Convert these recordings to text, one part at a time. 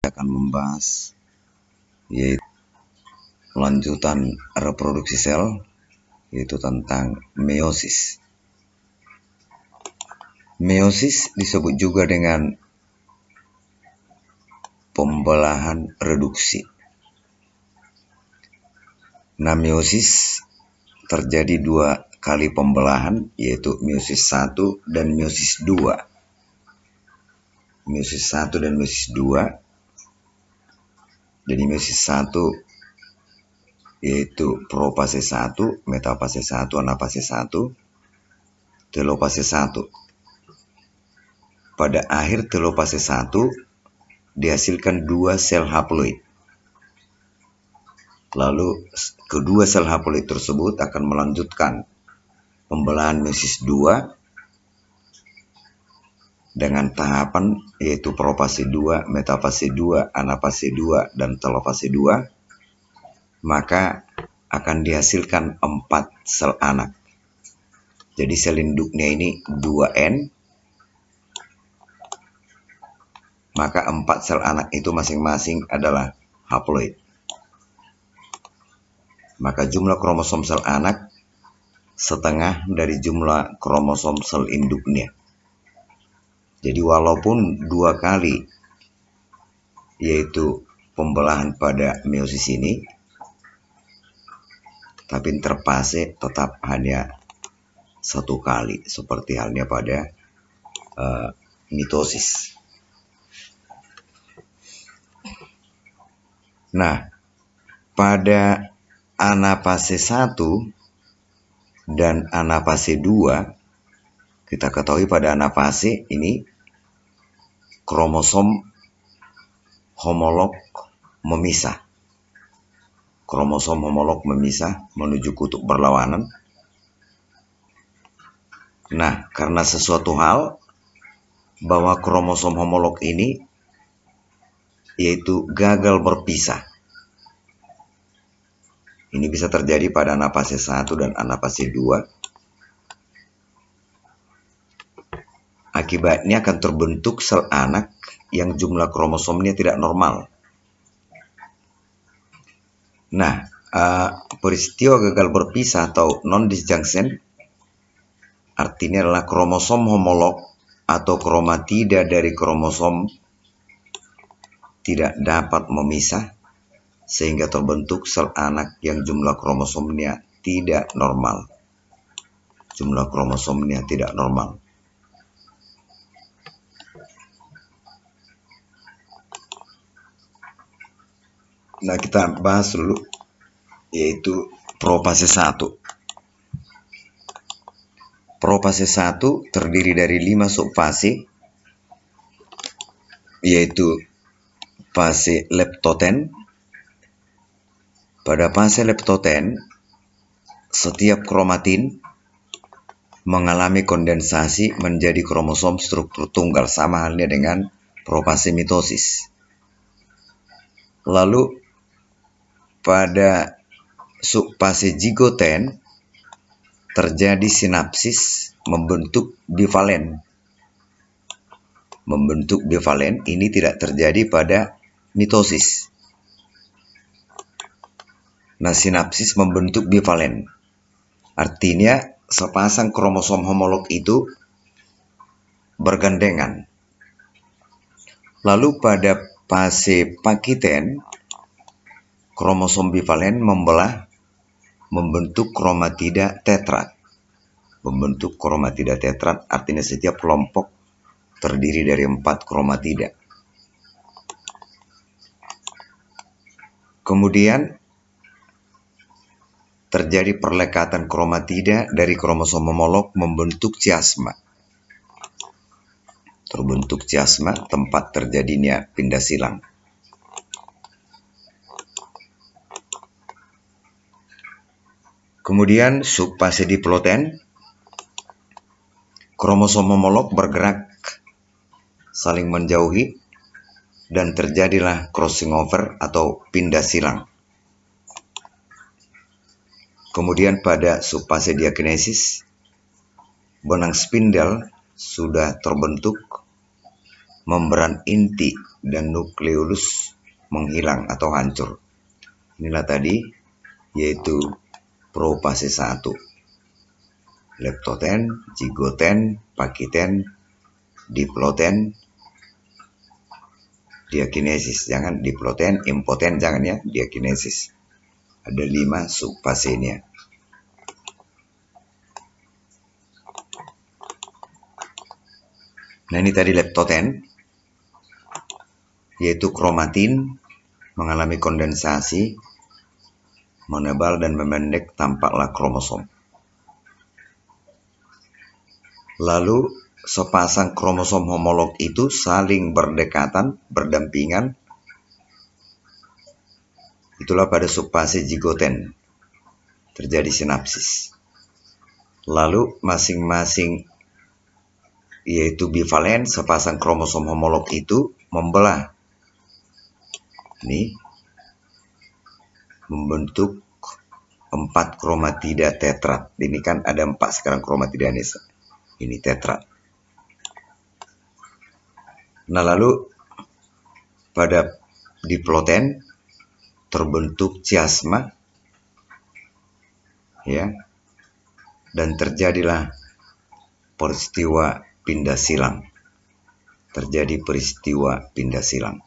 akan membahas yaitu lanjutan reproduksi sel, yaitu tentang meiosis. Meiosis disebut juga dengan pembelahan reduksi. Nah, meiosis terjadi 2 kali pembelahan, yaitu meiosis 1 dan meiosis 2. Meiosis 1 dan meiosis 2. Jadi meiosis 1 yaitu profase 1, metafase 1, anafase 1, telofase 1. Pada akhir telofase 1 dihasilkan 2 sel haploid. Lalu kedua sel haploid tersebut akan melanjutkan pembelahan meiosis 2 dengan tahapan yaitu profase 2, metafase 2, anafase 2, dan telofase 2, maka akan dihasilkan 4 sel anak. Jadi sel induknya ini 2N, maka 4 sel anak itu masing-masing adalah haploid. Maka jumlah kromosom sel anak setengah dari jumlah kromosom sel induknya. Jadi walaupun 2 kali yaitu pembelahan pada meiosis ini, tapi interfase tetap hanya 1 kali, seperti halnya pada mitosis. Nah, pada anafase 1 dan anafase 2, kita ketahui pada anafase ini kromosom homolog memisah. Kromosom homolog memisah menuju kutub berlawanan. Nah, karena sesuatu hal bahwa kromosom homolog ini yaitu gagal berpisah. Ini bisa terjadi pada anafase 1 dan anafase 2. Akibatnya akan terbentuk sel anak yang jumlah kromosomnya tidak normal. Nah, peristiwa gagal berpisah atau non-disjunction artinya adalah kromosom homolog atau kromatida dari kromosom tidak dapat memisah sehingga terbentuk sel anak yang jumlah kromosomnya tidak normal. Jumlah kromosomnya tidak normal. Nah, kita bahas dulu yaitu profase 1. Profase 1 terdiri dari 5 subfase, yaitu fase leptoten. Pada fase leptoten, setiap kromatin mengalami kondensasi menjadi kromosom struktur tunggal, sama halnya dengan profase mitosis. Lalu pada subfase zigoten terjadi sinapsis membentuk bivalen. Membentuk bivalen ini tidak terjadi pada mitosis. Nah, sinapsis membentuk bivalen. Artinya sepasang kromosom homolog itu bergandengan. Lalu pada fase pakiten, kromosom bivalen membelah membentuk kromatida tetrat. Membentuk kromatida tetrat artinya setiap kelompok terdiri dari 4 kromatida. Kemudian terjadi perlekatan kromatida dari kromosom homolog membentuk chiasma. Terbentuk chiasma, tempat terjadinya pindah silang. Kemudian subfase diploten, kromosom homolog bergerak saling menjauhi dan terjadilah crossing over atau pindah silang. Kemudian pada subfase diakinesis, benang spindel sudah terbentuk membran inti dan nukleolus menghilang atau hancur. Inilah tadi, yaitu profase 1. Leptoten, zigoten, pakiten, diploten, diakinesis. Jangan diploten, impoten jangan ya, diakinesis. Ada 5 subfasenya. Nah ini tadi leptoten, yaitu kromatin mengalami kondensasi, menebal dan memendek, tampaklah kromosom. Lalu sepasang kromosom homolog itu saling berdekatan, berdampingan. Itulah pada subfase zigoten terjadi sinapsis. Lalu masing-masing, yaitu bivalen, sepasang kromosom homolog itu membelah. Ini membentuk 4 kromatida tetrat. Ini kan ada 4 sekarang kromatida ini tetrat. Nah lalu pada diploten terbentuk chiasma, ya, dan terjadilah peristiwa pindah silang. Terjadi peristiwa pindah silang.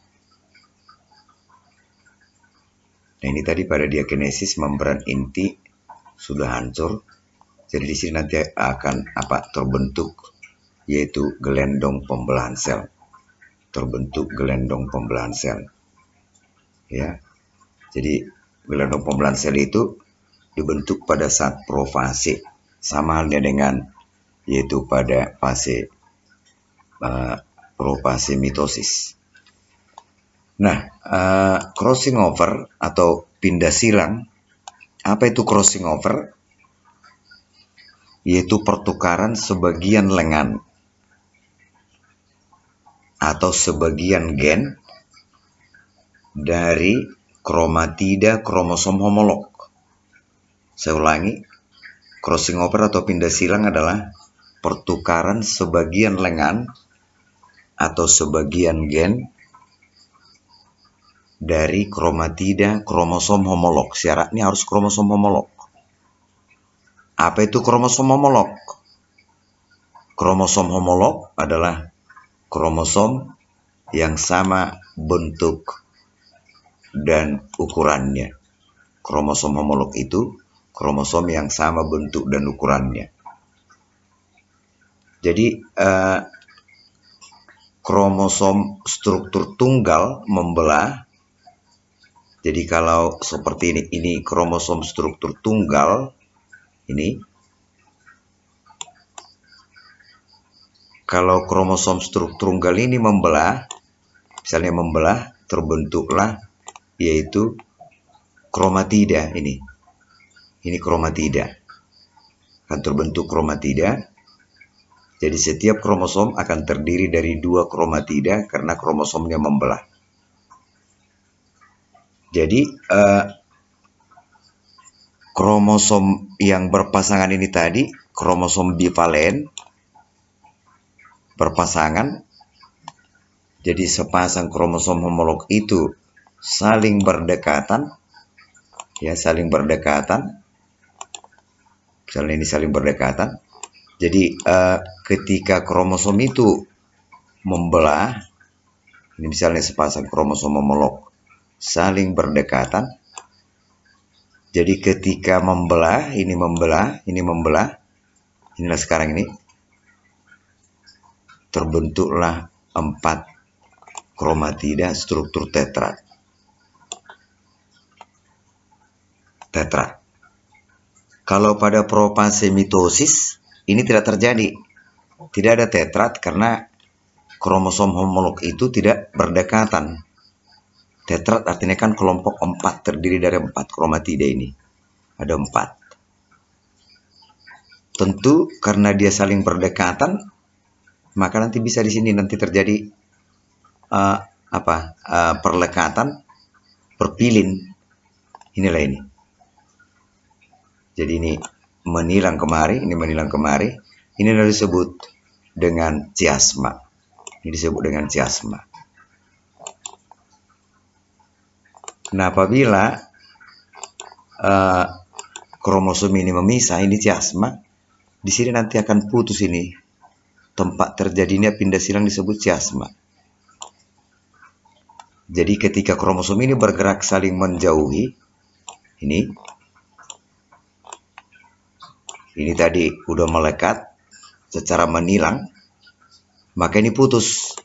Nah ini tadi pada diakinesis membran inti sudah hancur. Jadi di sini nanti akan terbentuk, yaitu gelendong pembelahan sel. Terbentuk gelendong pembelahan sel. Ya. Jadi gelendong pembelahan sel itu dibentuk pada saat profase, sama halnya dengan yaitu pada fase profase mitosis. Nah, crossing over atau pindah silang, apa itu crossing over? Yaitu pertukaran sebagian lengan atau sebagian gen dari kromatida kromosom homolog. Saya ulangi, crossing over atau pindah silang adalah pertukaran sebagian lengan atau sebagian gen dari kromatida kromosom homolog. Syaratnya harus kromosom homolog. Apa itu kromosom homolog? Kromosom homolog adalah kromosom yang sama bentuk dan ukurannya. Kromosom homolog itu kromosom yang sama bentuk dan ukurannya. Jadi kromosom struktur tunggal membelah. Jadi kalau seperti ini kromosom struktur tunggal ini. Kalau kromosom struktur tunggal ini membelah, misalnya membelah, terbentuklah yaitu kromatida ini. Ini kromatida. Akan terbentuk kromatida. Jadi setiap kromosom akan terdiri dari 2 kromatida karena kromosomnya membelah. Jadi kromosom yang berpasangan ini tadi, kromosom bivalen berpasangan. Jadi sepasang kromosom homolog itu saling berdekatan, ya, saling berdekatan. Misalnya ini saling berdekatan. Jadi ketika kromosom itu membelah, ini misalnya sepasang kromosom homolog saling berdekatan. Jadi ketika membelah, ini membelah, ini membelah. Inilah sekarang ini terbentuklah 4 kromatida struktur tetrat. Kalau pada profase mitosis ini tidak terjadi. Tidak ada tetrat karena kromosom homolog itu tidak berdekatan. Tetrat artinya kan kelompok 4, terdiri dari 4 kromatida ini. Ada 4. Tentu karena dia saling berdekatan, maka nanti bisa di sini nanti terjadi perlekatan, perpilin. Inilah ini. Jadi ini menilang kemari, ini menilang kemari. Ini disebut dengan chiasma. Ini disebut dengan chiasma. Nah, apabila kromosom ini memisah, ini chiasma, di sini nanti akan putus ini. Tempat terjadinya pindah silang disebut chiasma. Jadi ketika kromosom ini bergerak saling menjauhi, ini tadi udah melekat secara menilang, maka ini putus.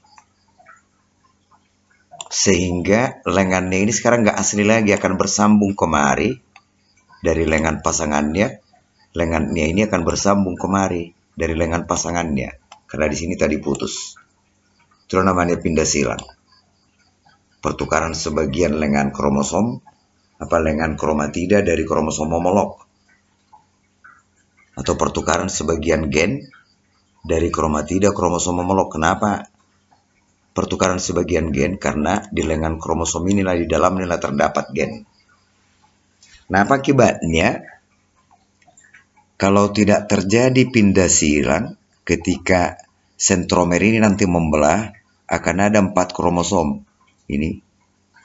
Sehingga lengannya ini sekarang nggak asli lagi, akan bersambung kemari dari lengan pasangannya. Lengannya ini akan bersambung kemari dari lengan pasangannya, karena di sini tadi putus. Itu namanya pindah silang. Pertukaran sebagian lengan kromosom, lengan kromatida dari kromosom homolog, atau pertukaran sebagian gen dari kromatida kromosom homolog. Kenapa pertukaran sebagian gen? Karena di lengan kromosom inilah, di dalamnya terdapat gen. Nah, apa akibatnya kalau tidak terjadi pindah silang? Ketika sentromer ini nanti membelah, akan ada 4 kromosom. Ini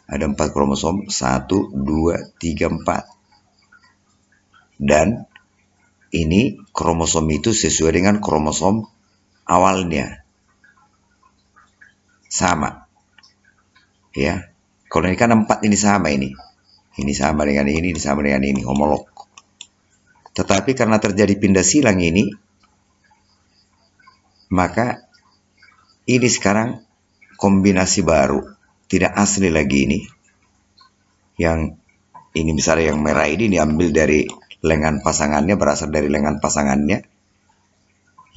ada 4 kromosom, 1, 2, 3, 4. Dan ini kromosom itu sesuai dengan kromosom awalnya. Sama. Ya. Kalau ini kan 4 ini sama ini. Ini sama dengan ini sama dengan ini, homolog. Tetapi karena terjadi pindah silang ini, maka ini sekarang kombinasi baru. Tidak asli lagi ini. Yang ini misalnya yang merah ini diambil dari lengan pasangannya, berasal dari lengan pasangannya.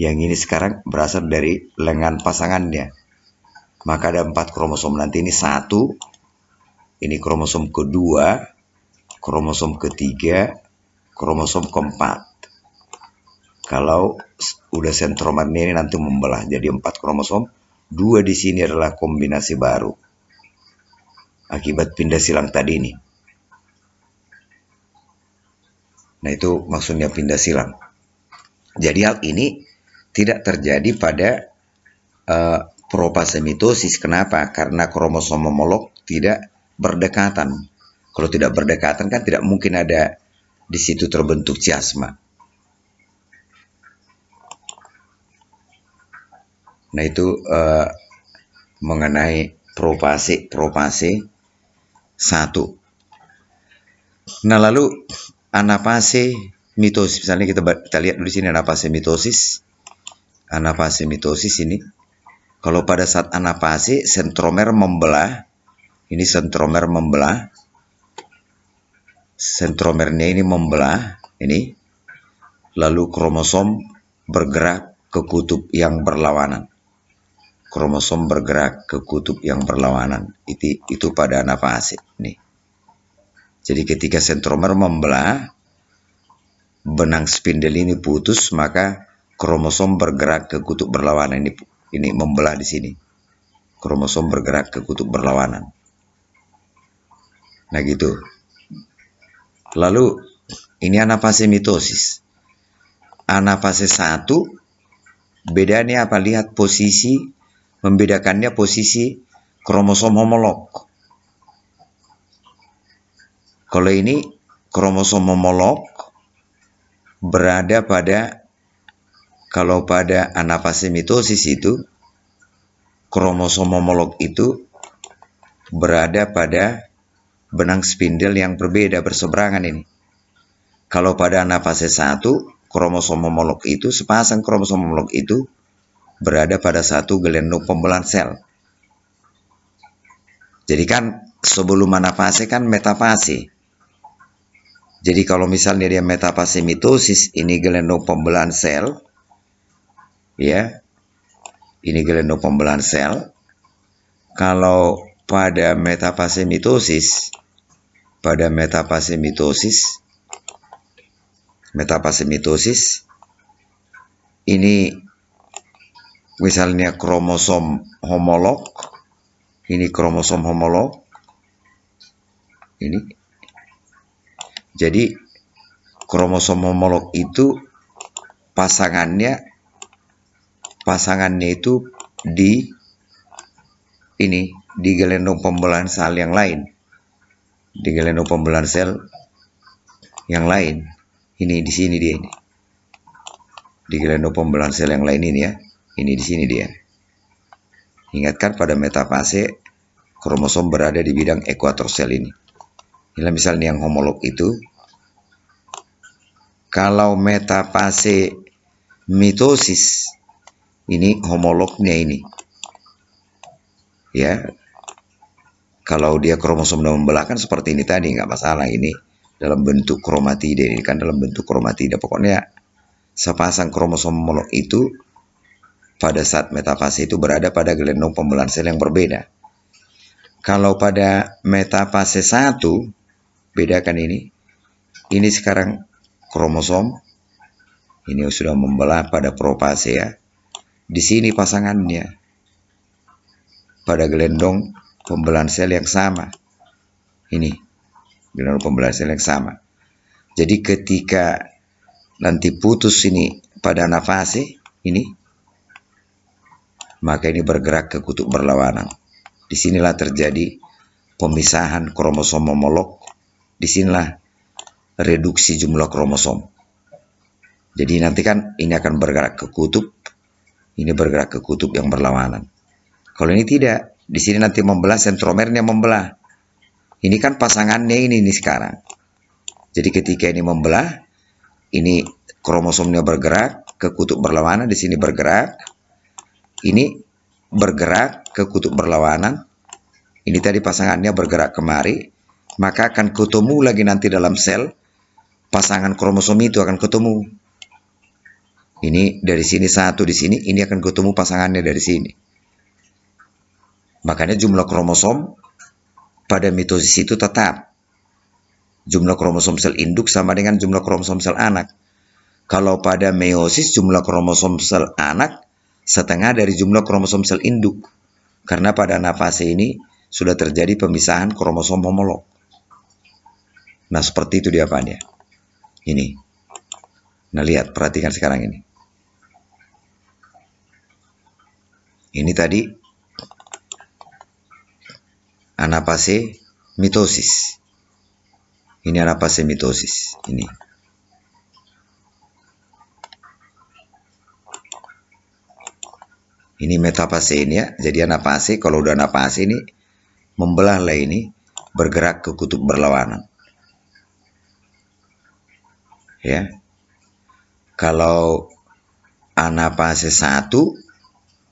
Yang ini sekarang berasal dari lengan pasangannya. Maka ada 4 kromosom. Nanti ini 1, ini kromosom kedua, kromosom ketiga, kromosom keempat. Kalau udah sentromernya ini nanti membelah jadi 4 kromosom, 2 di sini adalah kombinasi baru akibat pindah silang tadi ini. Nah, itu maksudnya pindah silang. Jadi hal ini tidak terjadi pada propasemitosis. Kenapa? Karena kromosom homolog tidak berdekatan. Kalau tidak berdekatan kan tidak mungkin ada di situ terbentuk chiasma. Nah, itu mengenai propase 1. Nah, lalu anafase mitosis. Misalnya kita lihat di sini anafase mitosis. Anafase mitosis ini, kalau pada saat anafase sentromer membelah, ini sentromer membelah. Sentromernya ini membelah, ini. Lalu kromosom bergerak ke kutub yang berlawanan. Kromosom bergerak ke kutub yang berlawanan. Itu pada anafase. Nih. Jadi ketika sentromer membelah, benang spindel ini putus, maka kromosom bergerak ke kutub berlawanan. Ini membelah di sini. Kromosom bergerak ke kutub berlawanan. Nah, gitu. Lalu ini anafase mitosis. Anafase 1 bedanya apa? Lihat posisi, membedakannya posisi kromosom homolog. Kalau ini kromosom homolog berada pada, kalau pada anafase mitosis itu kromosom homolog itu berada pada benang spindel yang berbeda, berseberangan ini. Kalau pada anafase 1 kromosom homolog itu, sepasang kromosom homolog itu berada pada satu gelendong pembelahan sel. Jadi kan sebelum anafase kan metafase. Jadi kalau misalnya dia metafase mitosis, ini gelendong pembelahan sel, ya, ini gelendong pembelahan sel. Kalau pada metafase mitosis, ini misalnya kromosom homolog, ini kromosom homolog, ini. Jadi kromosom homolog itu pasangannya itu di ini di gelendong pembelahan sel yang lain, di gelendong pembelahan sel yang lain, ini di sini dia ini, di gelendong pembelahan sel yang lain ini ya, ini di sini dia. Ingatkan pada metafase kromosom berada di bidang ekuator sel ini. Inilah misalnya yang homolog itu. Kalau metafase mitosis, ini homolognya ini. Ya, kalau dia kromosom membelah kan seperti ini tadi, nggak masalah. Ini dalam bentuk kromatida, ini kan dalam bentuk kromatida. Pokoknya sepasang kromosom homolog itu pada saat metafase itu berada pada gelendong pembelahan sel yang berbeda. Kalau pada metafase 1, bedakan ini. Ini sekarang kromosom, ini sudah membelah pada profase ya. Di sini pasangannya pada gelendong pembelahan sel yang sama. Ini gelendong pembelahan sel yang sama. Jadi ketika nanti putus ini pada anafase ini, maka ini bergerak ke kutub berlawanan. Disinilah terjadi pemisahan kromosom homolog. Disinilah reduksi jumlah kromosom. Jadi nanti kan ini akan bergerak ke kutub, ini bergerak ke kutub yang berlawanan. Kalau ini tidak, di sini nanti membelah, sentromernya membelah. Ini kan pasangannya ini sekarang. Jadi ketika ini membelah, ini kromosomnya bergerak ke kutub berlawanan, di sini bergerak. Ini bergerak ke kutub berlawanan. Ini tadi pasangannya bergerak kemari, maka akan ketemu lagi nanti dalam sel. Pasangan kromosom itu akan ketemu. Ini dari sini satu di sini, ini akan ketemu pasangannya dari sini. Makanya jumlah kromosom pada mitosis itu tetap. Jumlah kromosom sel induk sama dengan jumlah kromosom sel anak. Kalau pada meiosis jumlah kromosom sel anak setengah dari jumlah kromosom sel induk. Karena pada anafase ini sudah terjadi pemisahan kromosom homolog. Nah, seperti itu jawabannya. Ini. Nah, lihat, perhatikan sekarang ini. Ini tadi anafase mitosis. Ini anafase mitosis. Ini. Ini metafase ini ya. Jadi anafase, kalau udah anafase ini membelah lah ini, bergerak ke kutub berlawanan. Ya. Kalau anafase 1,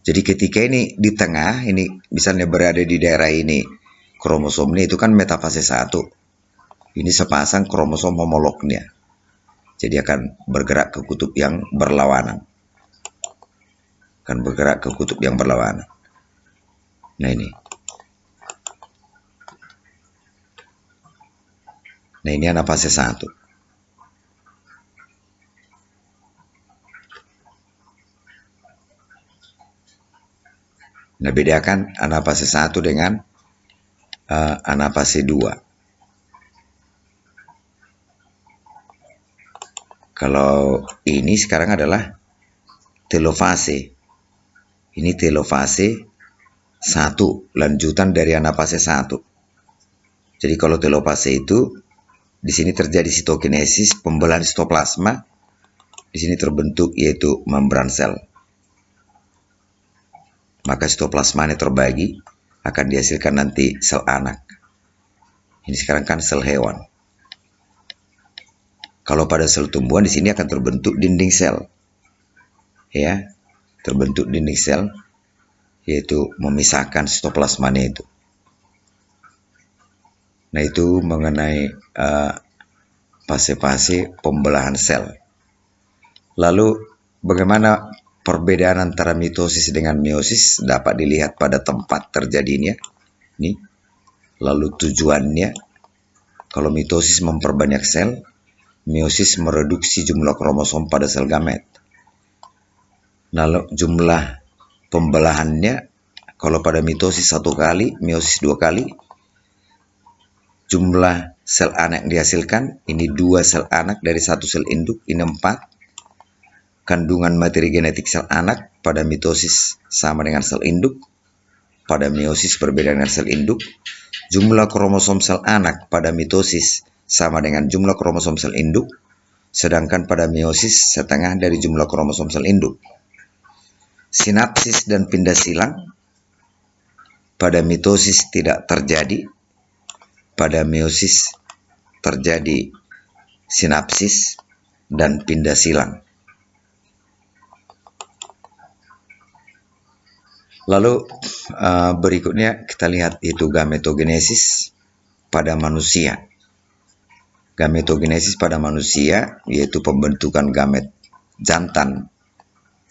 jadi ketika ini di tengah, ini misalnya berada di daerah ini kromosomnya, itu kan metafase 1. Ini sepasang kromosom homolognya. Jadi akan bergerak ke kutub yang berlawanan. Akan bergerak ke kutub yang berlawanan. Nah ini. Nah ini anafase 1. Nah, bedakan anafase 1 dengan anafase 2. Kalau ini sekarang adalah telofase. Ini telofase 1, lanjutan dari anafase 1. Jadi kalau telofase itu, di sini terjadi sitokinesis, pembelahan sitoplasma. Di sini terbentuk yaitu membran sel. Maka sitoplasmanya terbagi, akan dihasilkan nanti sel anak. Ini sekarang kan sel hewan. Kalau pada sel tumbuhan di sini akan terbentuk dinding sel. Ya, terbentuk dinding sel, yaitu memisahkan sitoplasmanya itu. Nah, itu mengenai fase-fase pembelahan sel. Lalu bagaimana perbedaan antara mitosis dengan meiosis dapat dilihat pada tempat terjadinya. Nih. Lalu tujuannya, kalau mitosis memperbanyak sel, meiosis mereduksi jumlah kromosom pada sel gamet. Lalu jumlah pembelahannya, kalau pada mitosis 1 kali, meiosis 2 kali. Jumlah sel anak yang dihasilkan, ini 2 sel anak dari 1 sel induk, ini 4. Kandungan materi genetik sel anak pada mitosis sama dengan sel induk. pada meiosis berbeda dengan sel induk. Jumlah kromosom sel anak pada mitosis sama dengan jumlah kromosom sel induk, sedangkan pada meiosis setengah dari jumlah kromosom sel induk. Sinapsis dan pindah silang pada mitosis tidak terjadi, pada meiosis terjadi sinapsis dan pindah silang. Lalu berikutnya kita lihat itu gametogenesis pada manusia. Gametogenesis pada manusia yaitu pembentukan gamet jantan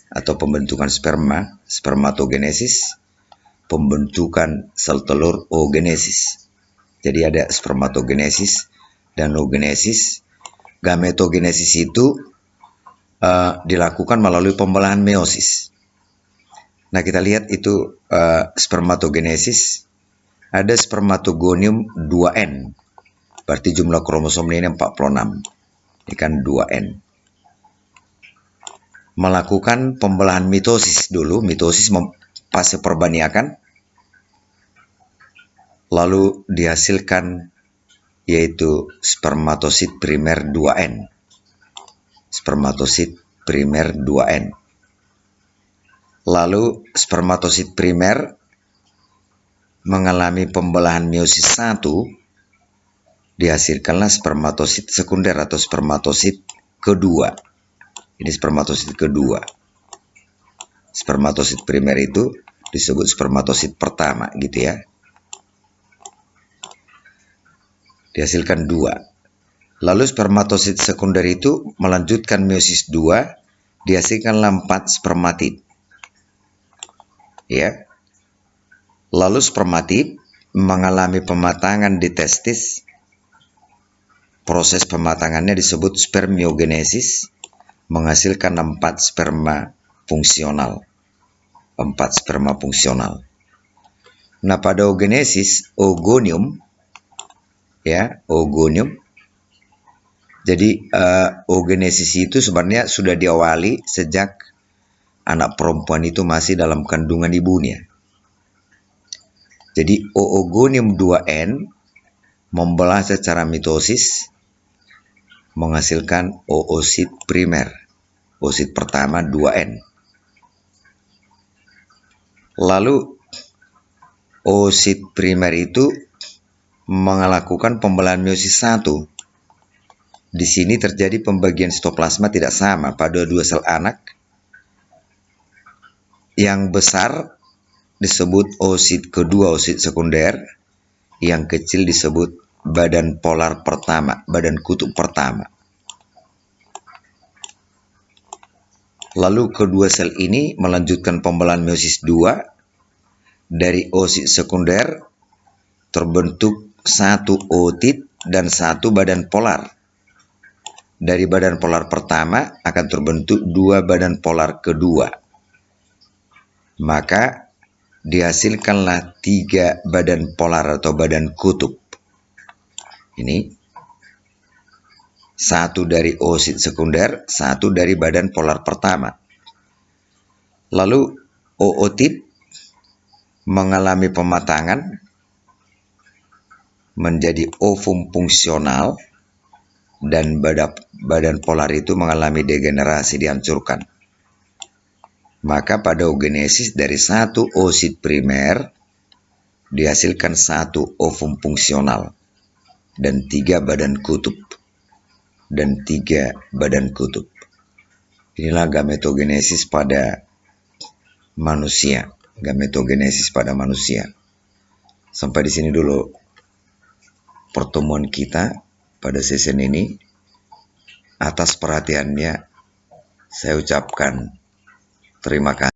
atau pembentukan sperma, spermatogenesis, pembentukan sel telur, oogenesis. Jadi ada spermatogenesis dan oogenesis. Gametogenesis itu dilakukan melalui pembelahan meiosis. Nah, kita lihat itu spermatogenesis. Ada spermatogonium 2N. Berarti jumlah kromosom ini 46. Ini kan 2N. Melakukan pembelahan mitosis dulu. Mitosis fase perbaniakan. Lalu dihasilkan yaitu spermatosit primer 2N. Spermatosit primer 2N. Lalu spermatosit primer mengalami pembelahan meiosis 1, dihasilkanlah spermatosit sekunder atau spermatosit kedua. Ini spermatosit kedua. Spermatosit primer itu disebut spermatosit pertama gitu ya. Dihasilkan 2. Lalu spermatosit sekunder itu melanjutkan meiosis 2, dihasilkanlah 4 spermatid. Ya. Lalu spermatid mengalami pematangan di testis. Proses pematangannya disebut spermiogenesis, menghasilkan 4 sperma fungsional. 4 sperma fungsional. Nah, pada oogenesis, oogonium ya, oogonium. Jadi oogenesis itu sebenarnya sudah diawali sejak anak perempuan itu masih dalam kandungan ibunya. Jadi oogonium 2N membelah secara mitosis menghasilkan oosit primer. Oosit pertama 2N. Lalu oosit primer itu melakukan pembelahan meiosis 1. Di sini terjadi pembagian sitoplasma tidak sama pada dua sel anak. Yang besar disebut oosit kedua, oosit sekunder. Yang kecil disebut badan polar pertama, badan kutub pertama. Lalu kedua sel ini melanjutkan pembelahan meiosis 2. Dari oosit sekunder terbentuk 1 ootit dan 1 badan polar. Dari badan polar pertama akan terbentuk 2 badan polar kedua. Maka dihasilkanlah 3 badan polar atau badan kutub. Ini 1 dari oosit sekunder, 1 dari badan polar pertama. Lalu ootit mengalami pematangan menjadi ovum fungsional dan badan polar itu mengalami degenerasi, dihancurkan. Maka pada oogenesis dari 1 oosit primer dihasilkan 1 ovum fungsional dan 3 badan kutub. Inilah gametogenesis pada manusia. Gametogenesis pada manusia. Sampai di sini dulu pertemuan kita pada season ini. Atas perhatiannya saya ucapkan terima kasih.